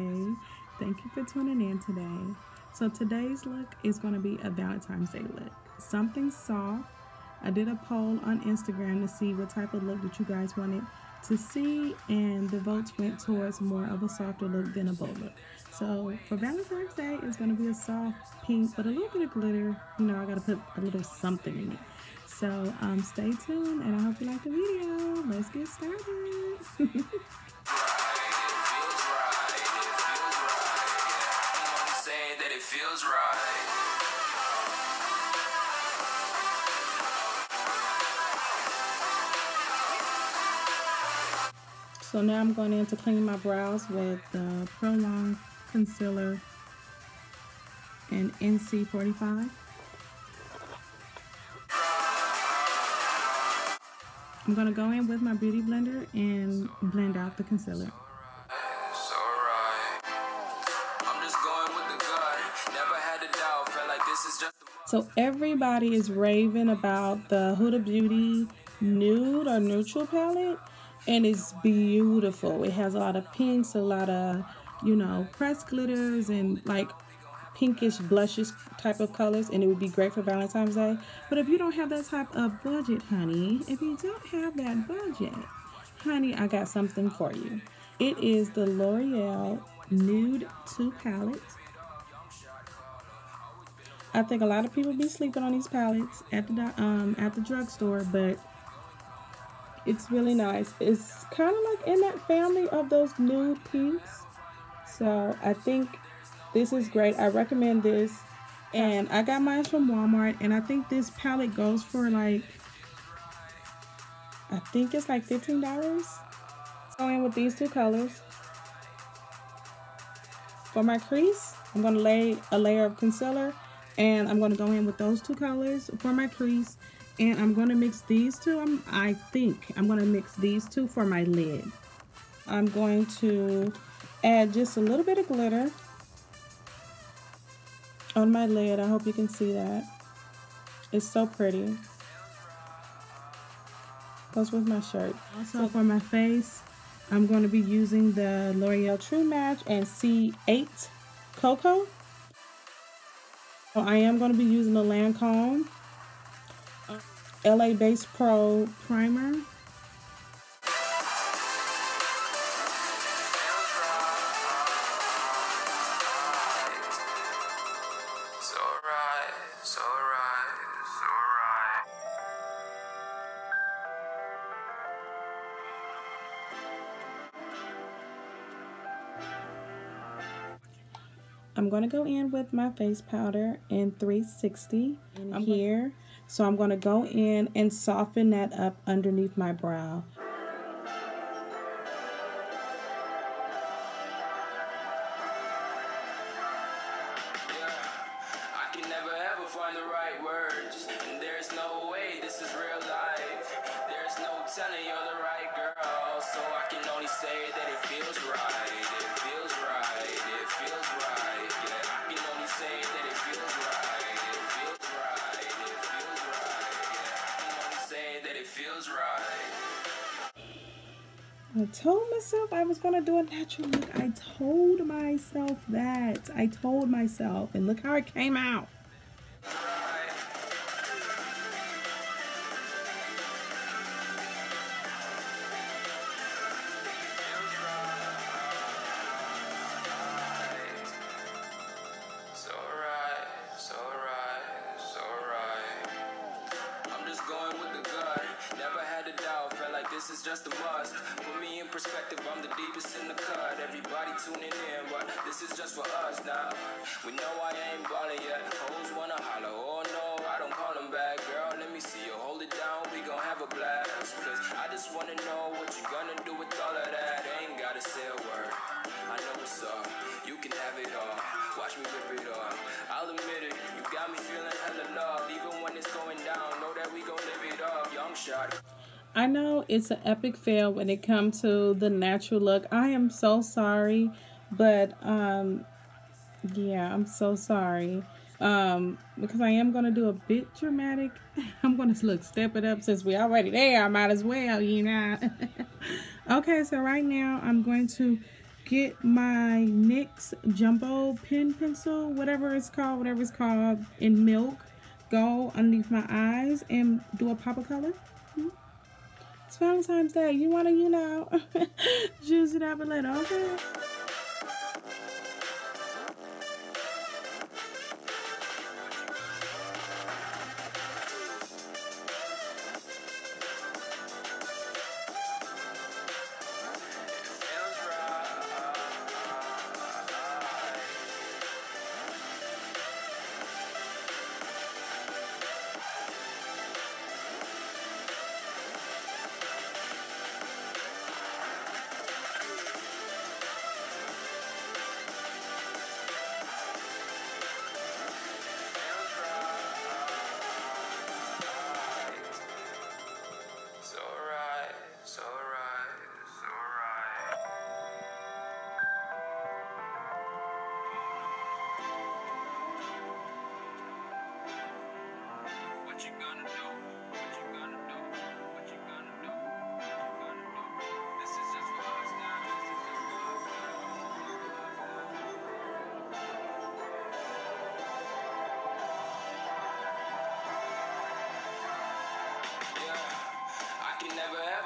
Day. Thank you for tuning in today. So today's look is going to be a Valentine's Day look. Something soft. I did a poll on Instagram to see what type of look that you guys wanted to see, and the votes went towards more of a softer look than a bold look. So for Valentine's Day, it's going to be a soft pink, but a little bit of glitter. You know, I got to put a little something in it. So stay tuned, and I hope you like the video. Let's get started. Feels right. So now I'm going in to clean my brows with the Prolong Concealer in NC45. I'm going to go in with my beauty blender and blend out the concealer. So everybody is raving about the Huda Beauty nude or neutral palette, and it's beautiful. It has a lot of pinks, a lot of, you know, pressed glitters and like pinkish blushes type of colors, and it would be great for Valentine's Day. But if you don't have that type of budget, honey, if you don't have that budget, honey, I got something for you. It is the L'Oreal Nude 2 palette. I think a lot of people be sleeping on these palettes at the drugstore, but it's really nice. It's kind of like in that family of those nude pinks. So I think this is great. I recommend this. And I got mine from Walmart, and I think this palette goes for like, I think it's like $15. Go in with these two colors. For my crease, I'm going to lay a layer of concealer. And I'm going to go in with those two colors for my crease. And I'm going to mix these two. I think I'm going to mix these two for my lid. I'm going to add just a little bit of glitter on my lid. I hope you can see that. It's so pretty. Goes with my shirt. Also for my face, I'm going to be using the L'Oreal True Match and C8 Cocoa. So I am going to be using the Lancome LA Base Pro Primer. I'm going to go in with my face powder in 360 here. So I'm going to go in and soften that up underneath my brow. I can never ever find the right words, and there's no way this is real life. There's no telling you're the right girl, so I can only say that it feels right. It feels right. It feels right. I told myself I was going to do a natural look. I told myself that. I told myself. And look how it came out. This is just a must. Put me in perspective, I'm the deepest in the cut. Everybody tuning in, but this is just for us now. We know I ain't ballin' yet. Hoes wanna holler, oh no, I don't call them back. Girl, let me see you hold it down, we gon' have a blast. Cause I just wanna know what you gonna do with all of that. Ain't gotta say a word, I know what's up. You can have it all, watch me rip it off. I'll admit it, you got me feeling hella loved. Even when it's going down, know that we gon' live it up. Young shot. I know it's an epic fail when it comes to the natural look. I am so sorry, but yeah, I'm so sorry. Because I am going to do a bit dramatic. I'm going to step it up since we already there. I might as well, you know. Okay, so right now I'm going to get my NYX Jumbo Pen Pencil, whatever it's called, in milk. Go underneath my eyes and do a pop of color. It's Valentine's Day. You want to, juice it up a little, okay?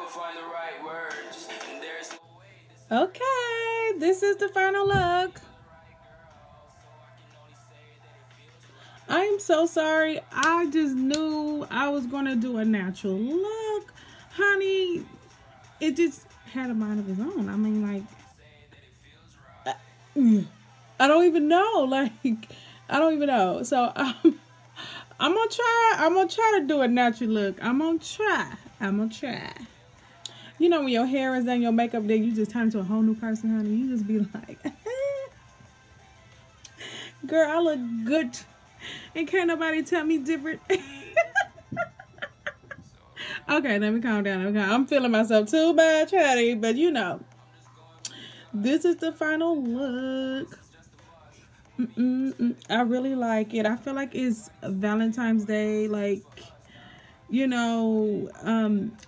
Find the right words, and there's no way Okay, this is the final look. I am so sorry. I just knew I was going to do a natural look. Honey, it just had a mind of its own. I mean, like, I don't even know. Like, I don't even know. So, I'm going to try to do a natural look. I'm going to try. You know, when your hair is done, your makeup done, you just turn into a whole new person, honey. You just be like, girl, I look good. And can't nobody tell me different. Okay, let me calm down. Okay, I'm feeling myself too bad, honey. But this is the final look. I really like it. I feel like it's Valentine's Day, like,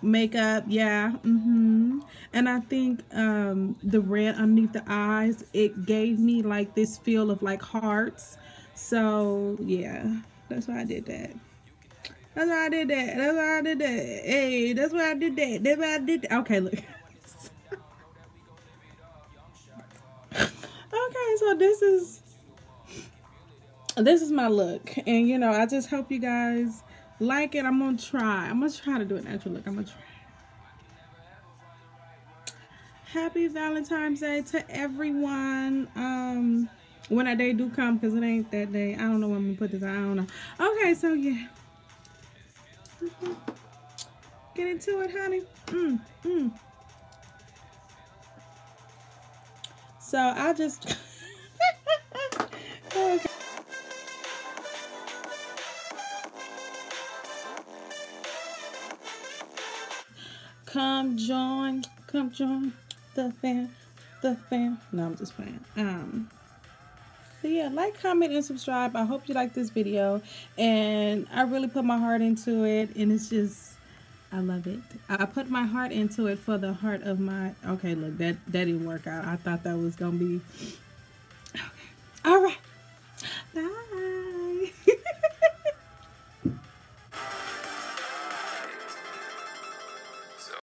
makeup, yeah. And I think the red underneath the eyes, it gave me like this feel of like hearts. So yeah, that's why I did that. Hey, that's why I did that. Okay, look. Okay, so this is my look, and I just hope you guys like it. I'm gonna try to do a natural look. I'm gonna try. Happy Valentine's Day to everyone. When that day do come, because it ain't that day. I don't know when I'm gonna put this on. I don't know. Okay, so yeah. Get into it, honey. So I just okay. Come join the fam. No, I'm just playing. So yeah, like, comment, and subscribe. I hope you like this video, and I really put my heart into it, and it's just, I love it. I put my heart into it for the heart of my, okay, look, that didn't work out. I thought that was gonna be, okay. All right.